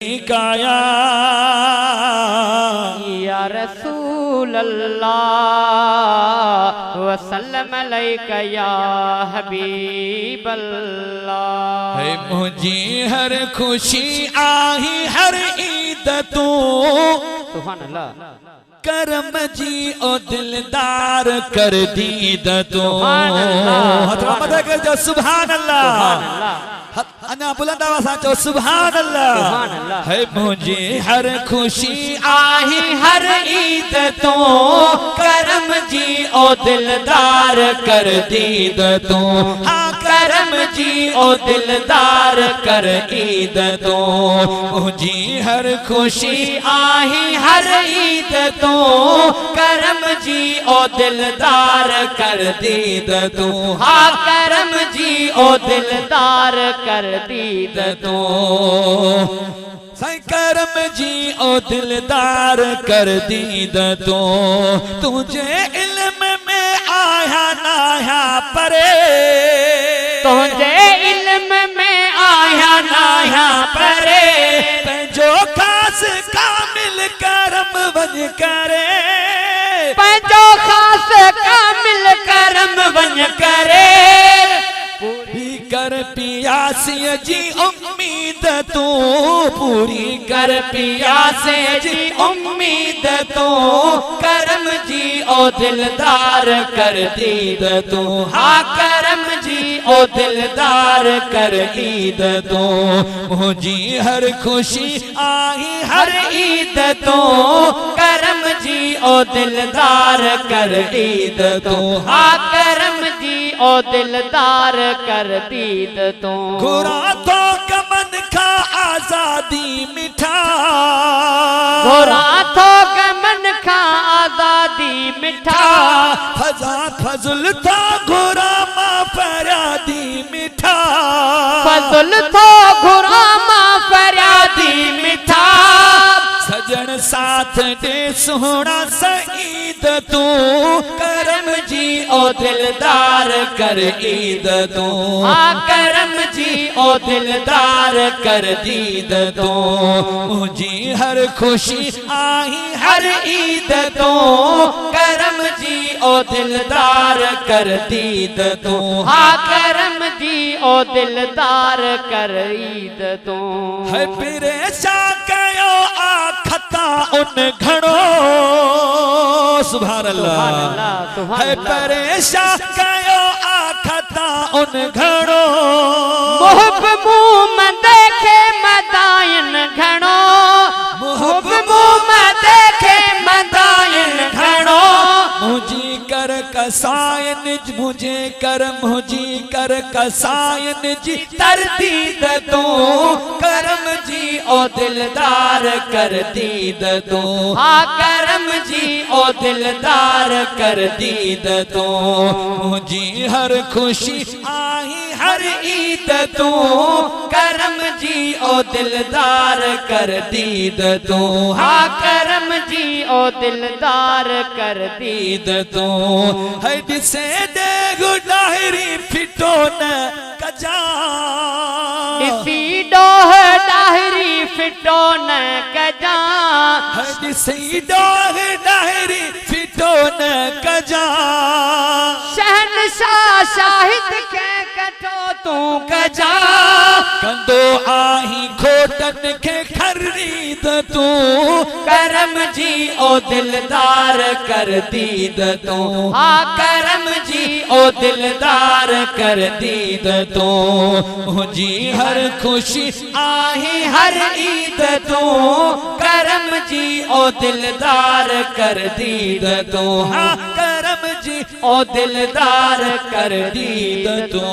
काया या रसूल अल्लाह वसल्लम अलैका या हबीब अल्लाह। है मुझे हर खुशी आही हर ईद तू सुभान अल्लाह। करम जी ओ दिलदार कर दीद तू। सुभान अल्लाह। अन्ना बुलंद आवाज़ से सुभान अल्लाह। है मुझे हर खुशी आही हर ईद तो करम जी ओ दिलदार कर दीद तो। हाँ करम जी ओ दिलदार कर ईद तो। मुझे हर खुशी आही हर ईद तो करम जी ओ दिलदार कर दीद तो। हाँ करम जी ओ दिलदार कर दीद तो। करम जी ओ दिलदार कर दीद तो। तुझे इल्म में आया नाया परे तुझे इल्म में आया नाया परे जो खास कामिल करम बन करे जो खास कामिल करम बन करे पूरी कर पियासी जी उम्मीद तू पूरी कर पियासी जी उम्मीद तू करम जी ओ दिलदार कर दीद तू। हाँ करम जी ओ दिलदार कर ईद तू। मुझे हर खुशी आई हर ईद तू करम जी ओ दिलदार कर ईद तू। हाँ करम जी ओ दिलदार कर दीद तू। घुरा तो कमन खा आजादी मिठा घुरा तो कमन खा आजादी मिठा फजा फजुल था घुरा माँ फरियादी मिठा फजुल था घुरा माँ फरियादी मिठा सजन साथ दे सोहना सईद तू करम जी ओ दिलदार कर ईद तू। हाँ करम जी ओ दिलदार कर दीद तू। मुझे हर खुशी आई हर ईद तू करम जी ओ दिलदार कर दीद तू। हाँ करम जी ओ दिलदार कर ईद तू। है परेशा कयो आखता उन घणो सुभान अल्लाह। है परेशा कयो आखता उन घणो मुहब मुँह में देखे मदायन घणो मुहब मुँह में देखे मदायन घणो। मुझी कर कसायन मुझे कर मुझी कर कसायन जी तरदीद तू करम जी ओ दिलदार कर दीद तू। हाँ करम जी ओ दिलदार कर दीद तू। मुझे हर खुशी आई हर ईद तू करम जी ओ दिलदार कर दीद तू। हाँ करम जी ओ दिलदार कर दीद तू। है से दे गुडाहरी फिटो न कजा इसी डोह डाहरी फिटो न कजा है से डोह डाहरी फिटो न कजा शहनशाह शाहिद के कटो तू कजा कंदो आही खोटन के खरीद तू करम जी ओ दिलदार कर दीद तू। हाँ करम जी ओ दिलदार कर दीद तू। मुझे हर खुशी आही हर ईद तू करम जी ओ दिलदार कर दीद तू। हाँ करम जी ओ दिलदार कर दीद तू।